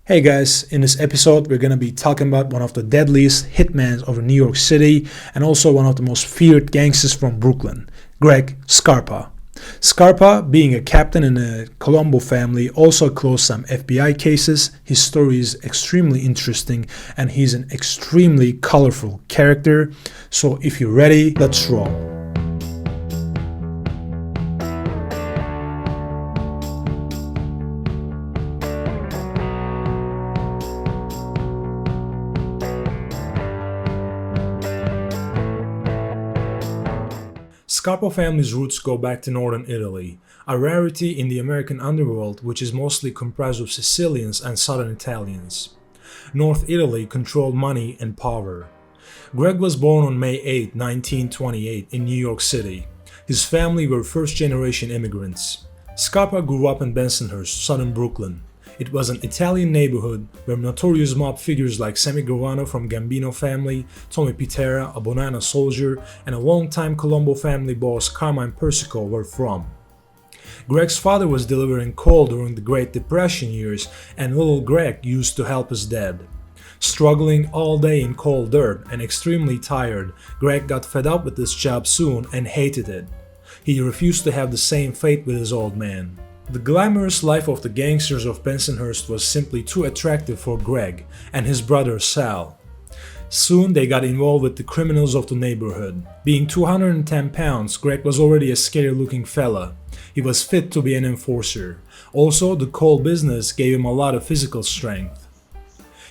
Hey guys, in this episode we're gonna be talking about one of the deadliest hitmans of New York City and also one of the most feared gangsters from Brooklyn, Greg Scarpa. Scarpa, being a captain in the Colombo family, also closed some FBI cases. His story is extremely interesting and he's an extremely colorful character. So if you're ready, let's roll. Scarpa family's roots go back to northern Italy, a rarity in the American underworld which is mostly comprised of Sicilians and southern Italians. North Italy controlled money and power. Greg was born on May 8, 1928 in New York City. His family were first-generation immigrants. Scarpa grew up in Bensonhurst, southern Brooklyn. It was an Italian neighborhood where notorious mob figures like Sammy Gravano from Gambino family, Tommy Pitera, a Bonanna soldier, and a longtime Colombo family boss Carmine Persico were from. Greg's father was delivering coal during the Great Depression years, and little Greg used to help his dad. Struggling all day in cold dirt and extremely tired, Greg got fed up with this job soon and hated it. He refused to have the same fate with his old man. The glamorous life of the gangsters of Bensonhurst was simply too attractive for Greg and his brother Sal. Soon they got involved with the criminals of the neighborhood. Being 210 pounds, Greg was already a scary-looking fella. He was fit to be an enforcer. Also, the coal business gave him a lot of physical strength.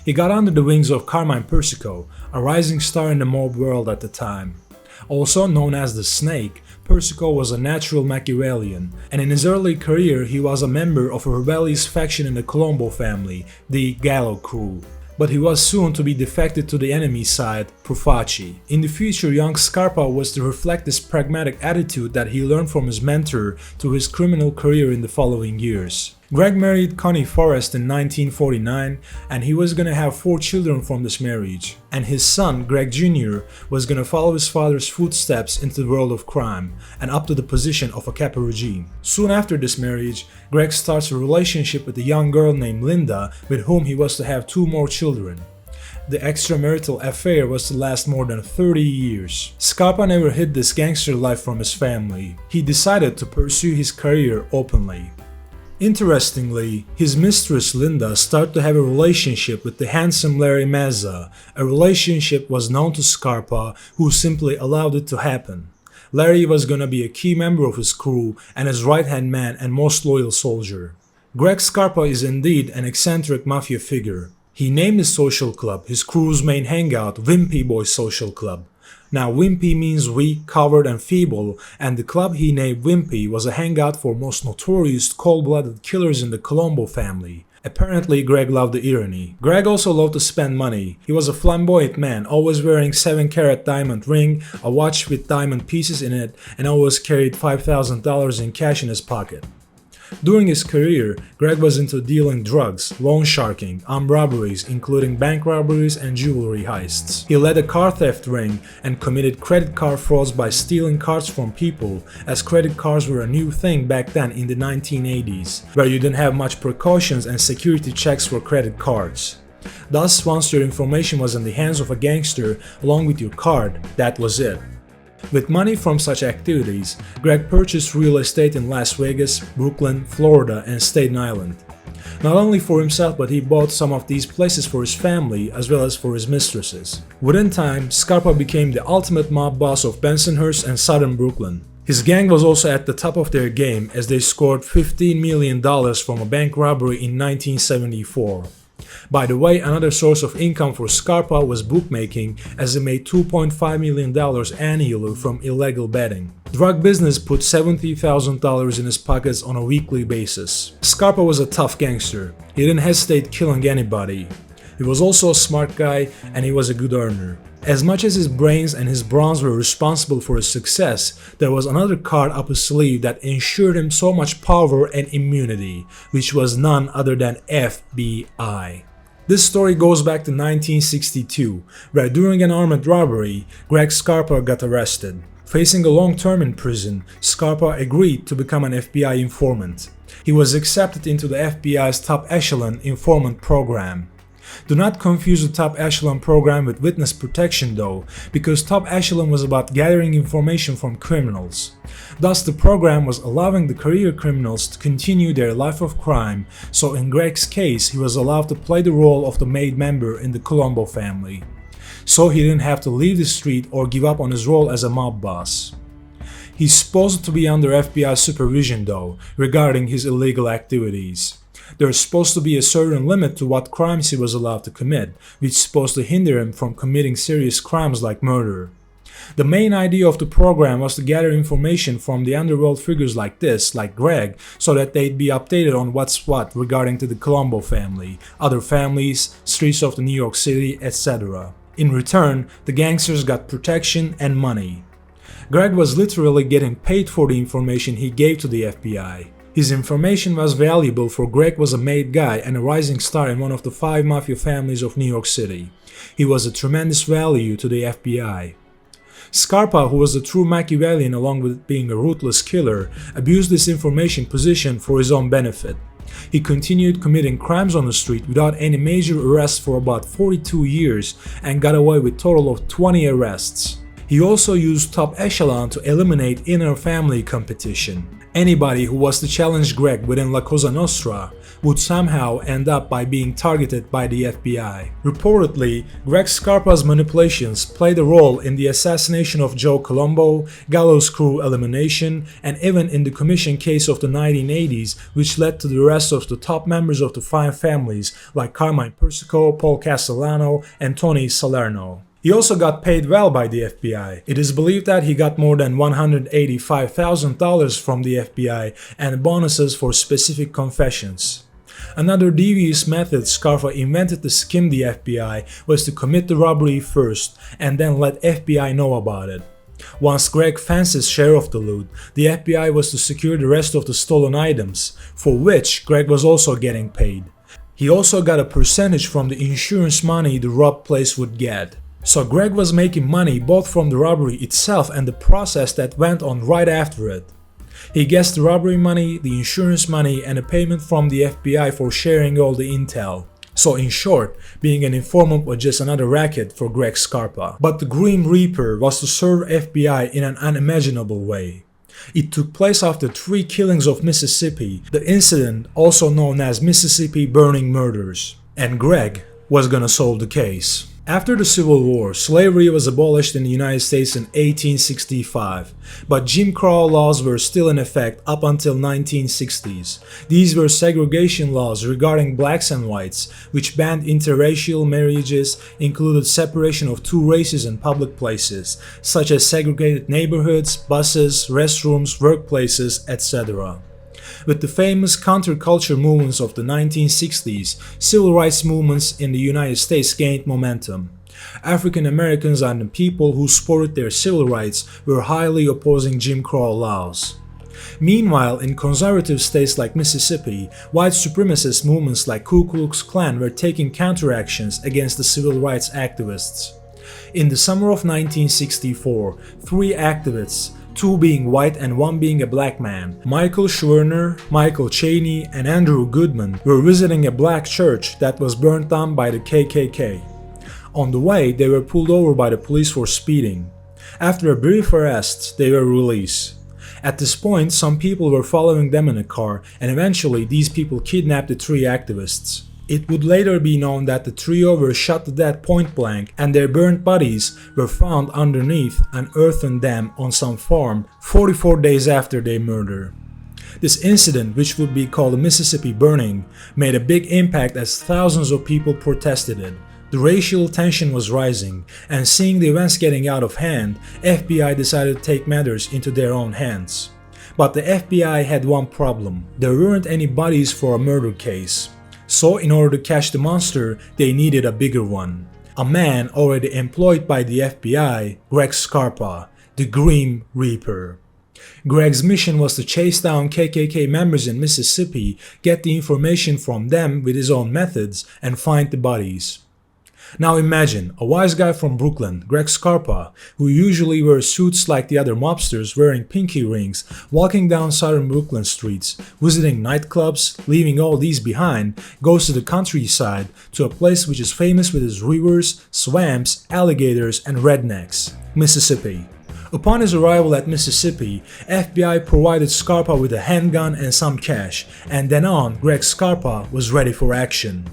He got under the wings of Carmine Persico, a rising star in the mob world at the time. Also known as the Snake, Persico was a natural Machiavellian, and in his early career he was a member of a rebellious faction in the Colombo family, the Gallo crew. But he was soon to be defected to the enemy side, Profaci. In the future, young Scarpa was to reflect this pragmatic attitude that he learned from his mentor to his criminal career in the following years. Greg married Connie Forrest in 1949, and he was gonna have 4 children from this marriage. And his son, Greg Jr., was gonna follow his father's footsteps into the world of crime and up to the position of a caporegime. Soon after this marriage, Greg starts a relationship with a young girl named Linda, with whom he was to have 2 more children. The extramarital affair was to last more than 30 years. Scarpa never hid this gangster life from his family. He decided to pursue his career openly. Interestingly, his mistress Linda started to have a relationship with the handsome Larry Mazza. A relationship was known to Scarpa, who simply allowed it to happen. Larry was gonna be a key member of his crew and his right-hand man and most loyal soldier. Greg Scarpa is indeed an eccentric mafia figure. He named his social club, his crew's main hangout, Wimpy Boys Social Club. Now Wimpy means weak, coward and feeble, and the club he named Wimpy was a hangout for most notorious cold-blooded killers in the Colombo family. Apparently Greg loved the irony. Greg also loved to spend money. He was a flamboyant man, always wearing 7-carat diamond ring, a watch with diamond pieces in it, and always carried $5,000 in cash in his pocket. During his career, Greg was into dealing drugs, loan sharking, armed robberies including bank robberies and jewelry heists. He led a car theft ring and committed credit card frauds by stealing cards from people, as credit cards were a new thing back then in the 1980s, where you didn't have much precautions and security checks for credit cards. Thus, once your information was in the hands of a gangster along with your card, that was it. With money from such activities, Greg purchased real estate in Las Vegas, Brooklyn, Florida, and Staten Island. Not only for himself, but he bought some of these places for his family as well as for his mistresses. Within time, Scarpa became the ultimate mob boss of Bensonhurst and southern Brooklyn. His gang was also at the top of their game as they scored $15 million from a bank robbery in 1974. By the way, another source of income for Scarpa was bookmaking, as he made $2.5 million annually from illegal betting. Drug business put $70,000 in his pockets on a weekly basis. Scarpa was a tough gangster. He didn't hesitate killing anybody. He was also a smart guy and he was a good earner. As much as his brains and his brawn were responsible for his success, there was another card up his sleeve that ensured him so much power and immunity, which was none other than FBI. This story goes back to 1962, where during an armed robbery, Greg Scarpa got arrested. Facing a long term in prison, Scarpa agreed to become an FBI informant. He was accepted into the FBI's top echelon informant program. Do not confuse the top echelon program with witness protection though, because top echelon was about gathering information from criminals. Thus the program was allowing the career criminals to continue their life of crime, so in Greg's case he was allowed to play the role of the made member in the Colombo family. So he didn't have to leave the street or give up on his role as a mob boss. He's supposed to be under FBI supervision though, regarding his illegal activities. There's supposed to be a certain limit to what crimes he was allowed to commit, which is supposed to hinder him from committing serious crimes like murder. The main idea of the program was to gather information from the underworld figures like Greg, so that they'd be updated on what's what regarding to the Colombo family, other families, streets of the New York City, etc. In return, the gangsters got protection and money. Greg was literally getting paid for the information he gave to the FBI. His information was valuable, for Greg was a made guy and a rising star in one of the 5 mafia families of New York City. He was a tremendous value to the FBI. Scarpa, who was a true Machiavellian along with being a ruthless killer, abused this information position for his own benefit. He continued committing crimes on the street without any major arrests for about 42 years and got away with a total of 20 arrests. He also used top echelon to eliminate inner family competition. Anybody who was to challenge Greg within La Cosa Nostra would somehow end up by being targeted by the FBI. Reportedly, Greg Scarpa's manipulations played a role in the assassination of Joe Colombo, Gallows Crew elimination, and even in the commission case of the 1980s, which led to the arrest of the top members of the 5 families like Carmine Persico, Paul Castellano, and Tony Salerno. He also got paid well by the FBI. It is believed that he got more than $185,000 from the FBI and bonuses for specific confessions. Another devious method Scarpa invented to skim the FBI was to commit the robbery first and then let FBI know about it. Once Greg fenced his share of the loot, the FBI was to secure the rest of the stolen items, for which Greg was also getting paid. He also got a percentage from the insurance money the robbed place would get. So Greg was making money both from the robbery itself and the process that went on right after it. He guessed the robbery money, the insurance money, and a payment from the FBI for sharing all the intel. So in short, being an informant was just another racket for Greg Scarpa. But the Grim Reaper was to serve FBI in an unimaginable way. It took place after 3 killings of Mississippi, the incident also known as Mississippi Burning Murders. And Greg was gonna solve the case. After the Civil War, slavery was abolished in the United States in 1865, but Jim Crow laws were still in effect up until 1960s. These were segregation laws regarding blacks and whites, which banned interracial marriages, included separation of 2 races in public places, such as segregated neighborhoods, buses, restrooms, workplaces, etc. With the famous counterculture movements of the 1960s, civil rights movements in the United States gained momentum. African Americans and the people who supported their civil rights were highly opposing Jim Crow laws. Meanwhile, in conservative states like Mississippi, white supremacist movements like Ku Klux Klan were taking counteractions against the civil rights activists. In the summer of 1964, 3 activists, 2 being white and 1 being a black man, Michael Schwerner, Michael Chaney, and Andrew Goodman, were visiting a black church that was burnt down by the KKK. On the way, they were pulled over by the police for speeding. After a brief arrest, they were released. At this point, some people were following them in a car, and eventually these people kidnapped the 3 activists. It would later be known that the trio were shot to death point blank and their burnt bodies were found underneath an earthen dam on some farm 44 days after their murder. This incident, which would be called the Mississippi Burning, made a big impact as thousands of people protested it. The racial tension was rising, and seeing the events getting out of hand, FBI decided to take matters into their own hands. But the FBI had one problem: there weren't any bodies for a murder case. So in order to catch the monster, they needed a bigger one. A man already employed by the FBI, Greg Scarpa, the Grim Reaper. Greg's mission was to chase down KKK members in Mississippi, get the information from them with his own methods, and find the bodies. Now imagine a wise guy from Brooklyn, Greg Scarpa, who usually wears suits like the other mobsters wearing pinky rings, walking down southern Brooklyn streets, visiting nightclubs, leaving all these behind, goes to the countryside, to a place which is famous with its rivers, swamps, alligators, and rednecks, Mississippi. Upon his arrival at Mississippi, FBI provided Scarpa with a handgun and some cash, and then on, Greg Scarpa was ready for action.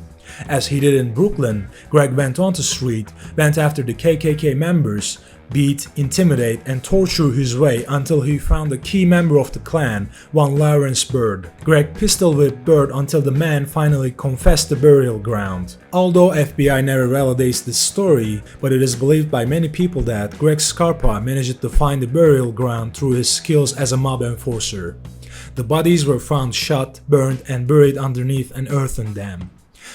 As he did in Brooklyn, Greg went on the street, went after the KKK members, beat, intimidate, and torture his way until he found a key member of the clan, one Lawrence Byrd. Greg pistol whipped Byrd until the man finally confessed the burial ground. Although FBI never validates this story, but it is believed by many people that Greg Scarpa managed to find the burial ground through his skills as a mob enforcer. The bodies were found shot, burned, and buried underneath an earthen dam.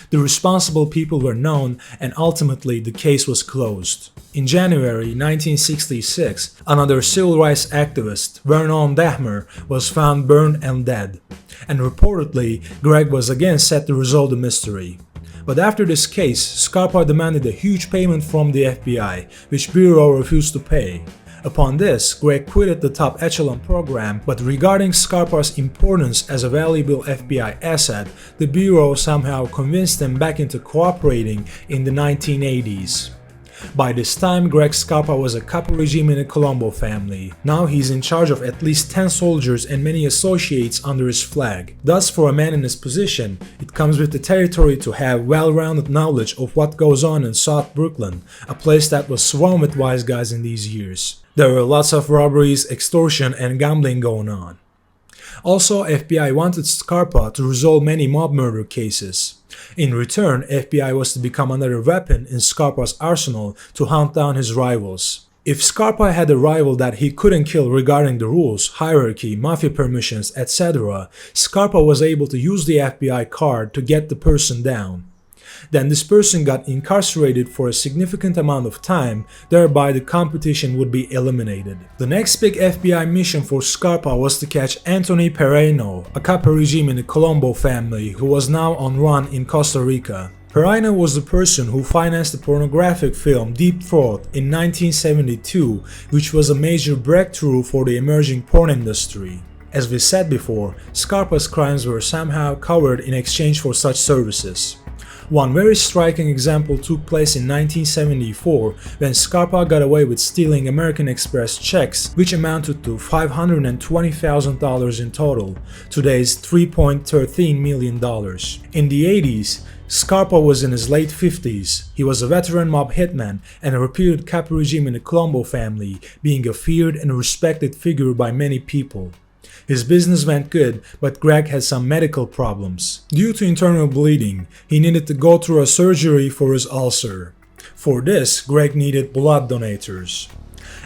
The responsible people were known, and ultimately the case was closed. In January 1966, another civil rights activist, Dahmer, was found burned and dead, and reportedly Greg was again set to resolve the mystery. But after this case, Scarpa demanded a huge payment from the FBI, which Bureau refused to pay. Upon this, Greg quitted the top echelon program, but regarding Scarpa's importance as a valuable FBI asset, the Bureau somehow convinced him back into cooperating in the 1980s. By this time, Greg Scarpa was a caporegime in the Colombo family. Now he's in charge of at least 10 soldiers and many associates under his flag. Thus, for a man in his position, it comes with the territory to have well-rounded knowledge of what goes on in South Brooklyn, a place that was swarmed with wise guys in these years. There were lots of robberies, extortion, and gambling going on. Also, FBI wanted Scarpa to resolve many mob murder cases. In return, FBI was to become another weapon in Scarpa's arsenal to hunt down his rivals. If Scarpa had a rival that he couldn't kill regarding the rules, hierarchy, mafia permissions, etc., Scarpa was able to use the FBI card to get the person down. Then this person got incarcerated for a significant amount of time, thereby the competition would be eliminated. The next big FBI mission for Scarpa was to catch Anthony Pereno, a caporegime in the Colombo family who was now on run in Costa Rica. Pereno was the person who financed the pornographic film Deep Throat in 1972, which was a major breakthrough for the emerging porn industry. As we said before, Scarpa's crimes were somehow covered in exchange for such services. One very striking example took place in 1974 when Scarpa got away with stealing American Express checks, which amounted to $520,000 in total, today's $3.13 million. In the 80s, Scarpa was in his late 50s. He was a veteran mob hitman and a reputed caporegime in the Colombo family, being a feared and respected figure by many people. His business went good, but Greg had some medical problems. Due to internal bleeding, he needed to go through a surgery for his ulcer. For this, Greg needed blood donators.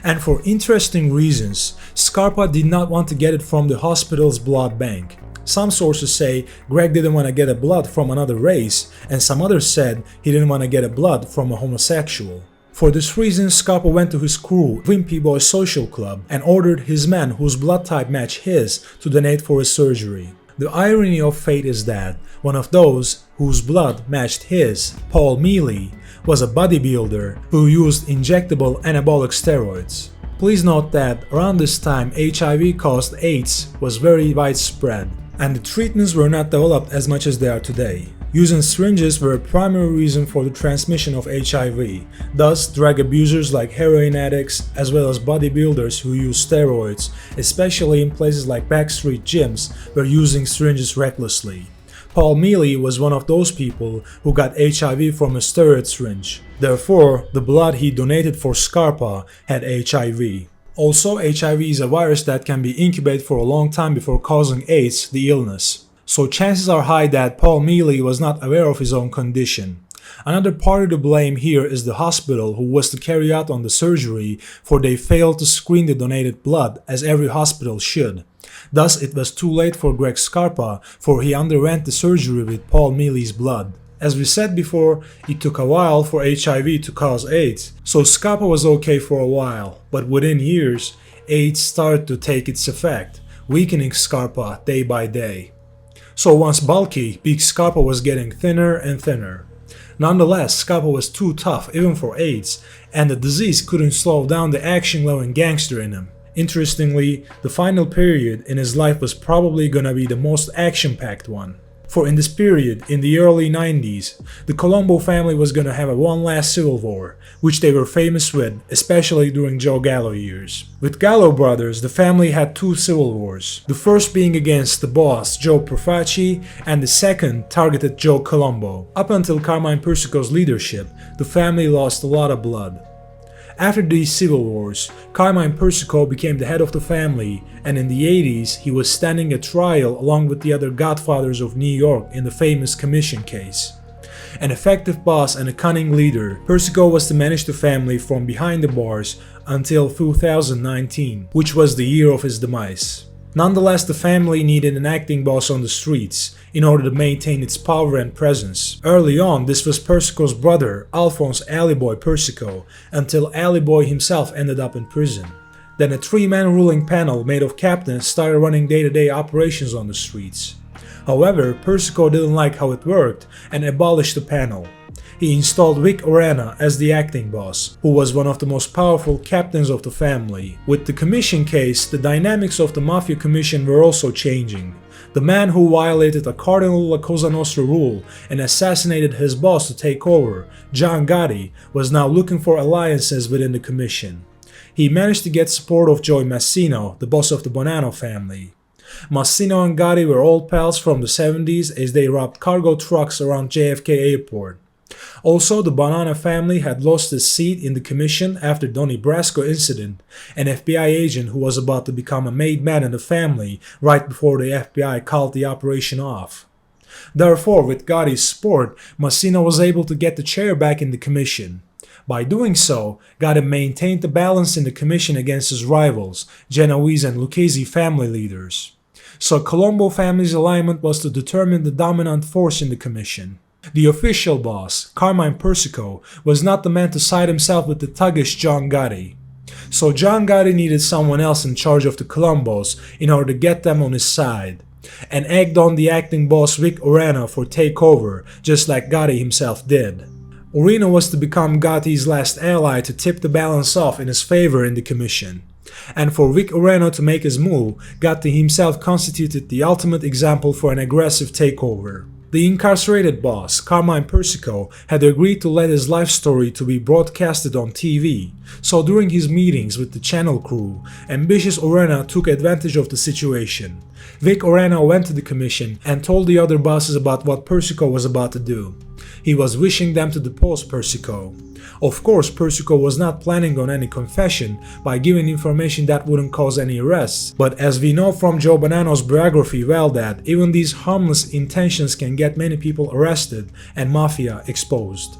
And for interesting reasons, Scarpa did not want to get it from the hospital's blood bank. Some sources say Greg didn't want to get a blood from another race, and some others said he didn't want to get a blood from a homosexual. For this reason, Scarpa went to his crew, Wimpy Boys Social Club, and ordered his men whose blood type matched his to donate for his surgery. The irony of fate is that one of those whose blood matched his, Paul Mealy, was a bodybuilder who used injectable anabolic steroids. Please note that around this time HIV-caused AIDS was very widespread, and the treatments were not developed as much as they are today. Using syringes were a primary reason for the transmission of HIV. Thus, drug abusers like heroin addicts, as well as bodybuilders who use steroids, especially in places like backstreet gyms, were using syringes recklessly. Paul Mealy was one of those people who got HIV from a steroid syringe. Therefore, the blood he donated for Scarpa had HIV. Also, HIV is a virus that can be incubated for a long time before causing AIDS, the illness. So chances are high that Paul Mealy was not aware of his own condition. Another party to blame here is the hospital who was to carry out on the surgery, for they failed to screen the donated blood as every hospital should. Thus it was too late for Greg Scarpa, for he underwent the surgery with Paul Mealy's blood. As we said before, it took a while for HIV to cause AIDS, so Scarpa was okay for a while, but within years, AIDS started to take its effect, weakening Scarpa day by day. So once bulky, Big Scarpa was getting thinner and thinner. Nonetheless, Scarpa was too tough even for AIDS, and the disease couldn't slow down the action-loving gangster in him. Interestingly, the final period in his life was probably gonna be the most action-packed one. For in this period, in the early 90s, the Colombo family was gonna have one last civil war, which they were famous with, especially during Joe Gallo years. With Gallo brothers, the family had two civil wars, the first being against the boss Joe Profaci, and the second targeted Joe Colombo. Up until Carmine Persico's leadership, the family lost a lot of blood. After these civil wars, Carmine Persico became the head of the family, and in the 80s he was standing a trial along with the other godfathers of New York in the famous commission case. An effective boss and a cunning leader, Persico was to manage the family from behind the bars until 2019, which was the year of his demise. Nonetheless, the family needed an acting boss on the streets in order to maintain its power and presence. Early on, this was Persico's brother, Alphonse Alleyboy Persico, until Alleyboy himself ended up in prison. Then a three-man ruling panel made of captains started running day-to-day operations on the streets. However, Persico didn't like how it worked and abolished the panel. He installed Vic Orena as the acting boss, who was one of the most powerful captains of the family. With the commission case, the dynamics of the Mafia Commission were also changing. The man who violated a Cardinal La Cosa Nostra rule and assassinated his boss to take over, John Gotti, was now looking for alliances within the commission. He managed to get support of Joey Massino, the boss of the Bonanno family. Massino and Gotti were old pals from the 70s as they robbed cargo trucks around JFK Airport. Also, the Bonanno family had lost his seat in the commission after Donnie Brasco incident, an FBI agent who was about to become a made man in the family right before the FBI called the operation off. Therefore, with Gotti's support, Massino was able to get the chair back in the commission. By doing so, Gotti maintained the balance in the commission against his rivals, Genoese and Lucchese family leaders. So Colombo family's alignment was to determine the dominant force in the commission. The official boss, Carmine Persico, was not the man to side himself with the thuggish John Gotti. So John Gotti needed someone else in charge of the Colombos in order to get them on his side, and egged on the acting boss Vic Orena for takeover, just like Gotti himself did. Orena was to become Gotti's last ally to tip the balance off in his favor in the commission. And for Vic Orena to make his move, Gotti himself constituted the ultimate example for an aggressive takeover. The incarcerated boss, Carmine Persico, had agreed to let his life story to be broadcasted on TV, so during his meetings with the channel crew, ambitious Orena took advantage of the situation. Vic Orena went to the commission and told the other bosses about what Persico was about to do. He was wishing them to depose Persico. Of course, Persico was not planning on any confession by giving information that wouldn't cause any arrests, but as we know from Joe Bonanno's biography well that even these harmless intentions can get many people arrested and mafia exposed.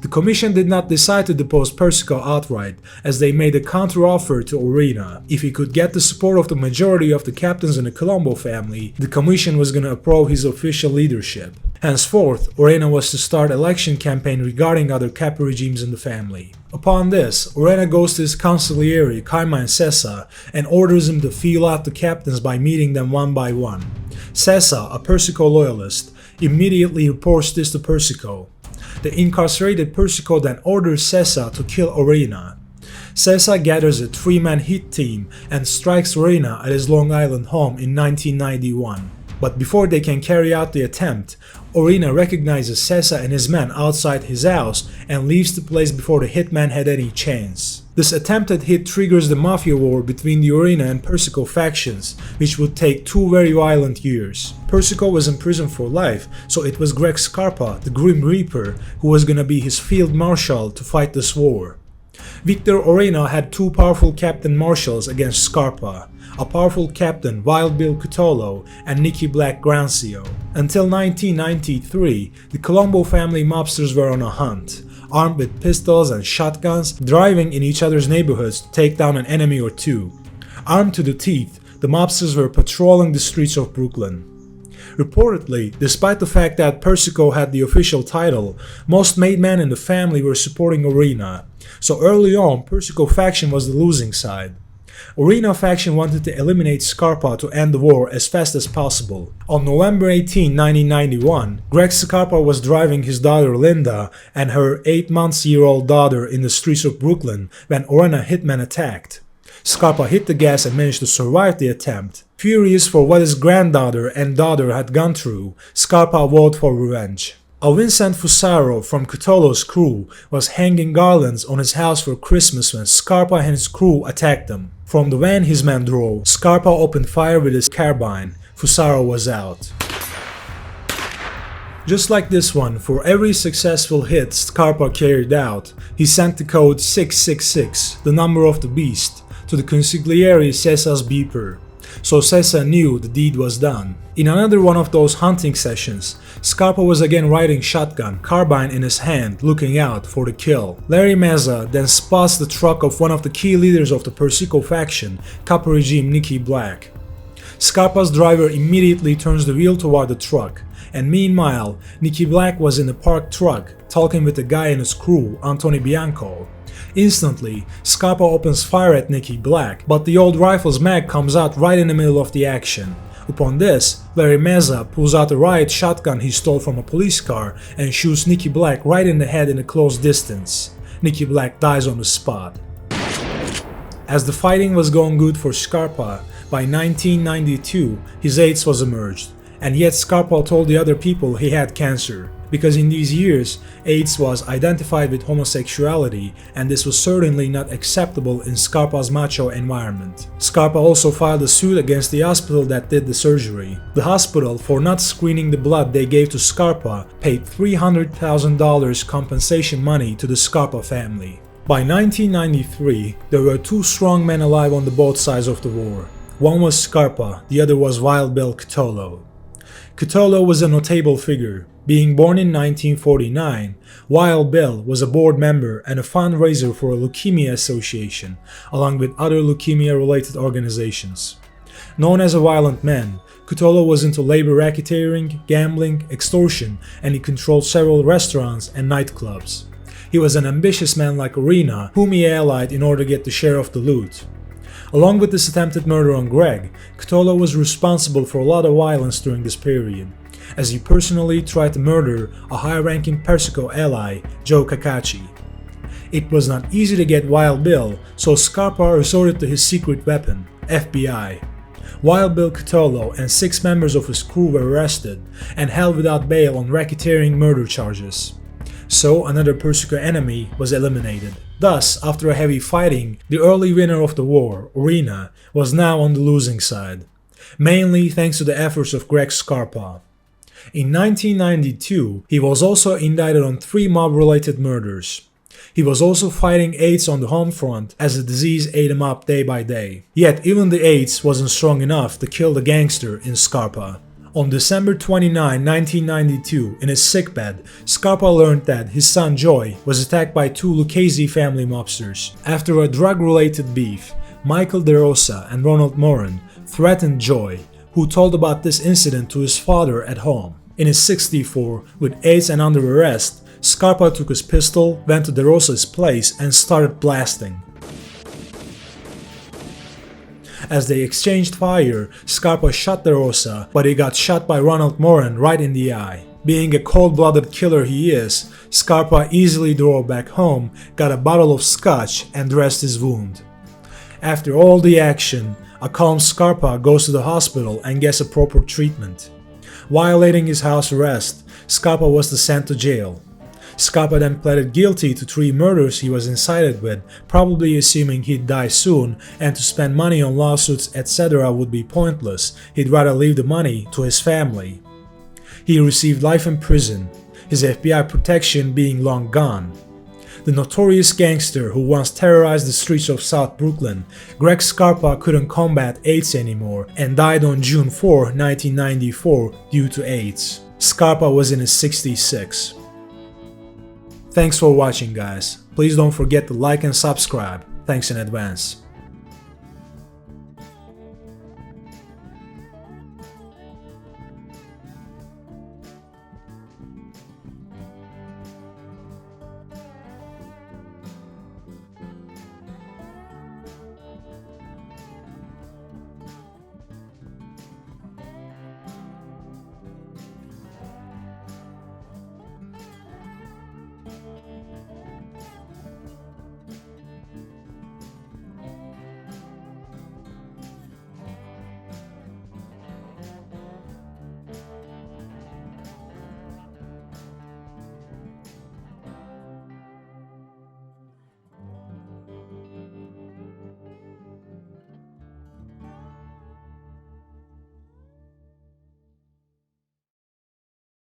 The commission did not decide to depose Persico outright, as they made a counter-offer to Orena. If he could get the support of the majority of the captains in the Colombo family, the commission was going to approve his official leadership. Henceforth, Orena was to start election campaign regarding other capo regimes in the family. Upon this, Orena goes to his consigliere Carmine Sessa and orders him to feel out the captains by meeting them one by one. Sessa, a Persico loyalist, immediately reports this to Persico. The incarcerated Persico then orders Sessa to kill Orena. Sessa gathers a three-man hit team and strikes Orena at his Long Island home in 1991. But before they can carry out the attempt, Orena recognizes Sessa and his men outside his house and leaves the place before the hitman had any chance. This attempted hit triggers the mafia war between the Orena and Persico factions, which would take 2 very violent years. Persico was in prison for life, so it was Greg Scarpa, the Grim Reaper, who was gonna be his field marshal to fight this war. Victor Orena had 2 powerful captain marshals against Scarpa, a powerful captain Wild Bill Cutolo and Nicky Black Grancio. Until 1993, the Colombo family mobsters were on a hunt, armed with pistols and shotguns, driving in each other's neighborhoods to take down an enemy or two. Armed to the teeth, the mobsters were patrolling the streets of Brooklyn. Reportedly, despite the fact that Persico had the official title, most made men in the family were supporting Orena, so early on Persico faction was the losing side. Orena faction wanted to eliminate Scarpa to end the war as fast as possible. On November 18, 1991, Greg Scarpa was driving his daughter Linda and her 8-month-old daughter in the streets of Brooklyn when Mafia Hitman attacked. Scarpa hit the gas and managed to survive the attempt. Furious for what his granddaughter and daughter had gone through, Scarpa vowed for revenge. A Vincent Fusaro from Cutolo's crew was hanging garlands on his house for Christmas when Scarpa and his crew attacked them. From the van his men drove, Scarpa opened fire with his carbine. Fusaro was out. Just like this one, for every successful hit Scarpa carried out, he sent the code 666, the number of the beast, to the consigliere Cesa's beeper, so Cesa knew the deed was done. In another one of those hunting sessions, Scarpa was again riding shotgun, carbine in his hand, looking out for the kill. Larry Meza then spots the truck of one of the key leaders of the Persico faction, caporegime Nicky Black. Scarpa's driver immediately turns the wheel toward the truck, and meanwhile, Nicky Black was in the parked truck, talking with the guy in his crew, Anthony Bianco. Instantly, Scarpa opens fire at Nicky Black, but the old rifle's mag comes out right in the middle of the action. Upon this, Larry Meza pulls out a riot shotgun he stole from a police car and shoots Nicky Black right in the head in a close distance. Nicky Black dies on the spot. As the fighting was going good for Scarpa, by 1992 his AIDS was emerged, and yet Scarpa told the other people he had cancer. Because in these years, AIDS was identified with homosexuality, and this was certainly not acceptable in Scarpa's macho environment. Scarpa also filed a suit against the hospital that did the surgery. The hospital, for not screening the blood they gave to Scarpa, paid $300,000 compensation money to the Scarpa family. By 1993, there were two strong men alive on both sides of the war. One was Scarpa, the other was Wild Bill Cutolo. Cutolo was a notable figure. Being born in 1949, Wild Bill was a board member and a fundraiser for a leukemia association, along with other leukemia-related organizations. Known as a violent man, Cutolo was into labor racketeering, gambling, extortion, and he controlled several restaurants and nightclubs. He was an ambitious man like Orena, whom he allied in order to get the share of the loot. Along with this attempted murder on Greg, Cutolo was responsible for a lot of violence during this period, as he personally tried to murder a high-ranking Persico ally, Joe Cacachi. It was not easy to get Wild Bill, so Scarpa resorted to his secret weapon, FBI. Wild Bill Cutolo and 6 members of his crew were arrested and held without bail on racketeering murder charges. So another Persico enemy was eliminated. Thus, after a heavy fighting, the early winner of the war, Orena, was now on the losing side, mainly thanks to the efforts of Greg Scarpa. In 1992, he was also indicted on 3 mob-related murders. He was also fighting AIDS on the home front as the disease ate him up day by day. Yet even the AIDS wasn't strong enough to kill the gangster in Scarpa. On December 29, 1992, in his sickbed, Scarpa learned that his son Joy was attacked by 2 Lucchese family mobsters. After a drug-related beef, Michael DeRosa and Ronald Moran threatened Joy, who told about this incident to his father at home. In his 64, with AIDS and under arrest, Scarpa took his pistol, went to DeRosa's place and started blasting. As they exchanged fire, Scarpa shot DeRosa, but he got shot by Ronald Moran right in the eye. Being a cold-blooded killer he is, Scarpa easily drove back home, got a bottle of scotch and dressed his wound. After all the action, a calm Scarpa goes to the hospital and gets a proper treatment. Violating his house arrest, Scarpa was sent to jail. Scarpa then pleaded guilty to 3 murders he was incited with, probably assuming he'd die soon and to spend money on lawsuits etc. would be pointless. He'd rather leave the money to his family. He received life in prison, his FBI protection being long gone. The notorious gangster who once terrorized the streets of South Brooklyn, Greg Scarpa couldn't combat AIDS anymore and died on June 4, 1994 due to AIDS. Scarpa was in his 66. Thanks for watching guys, please don't forget to like and subscribe, thanks in advance.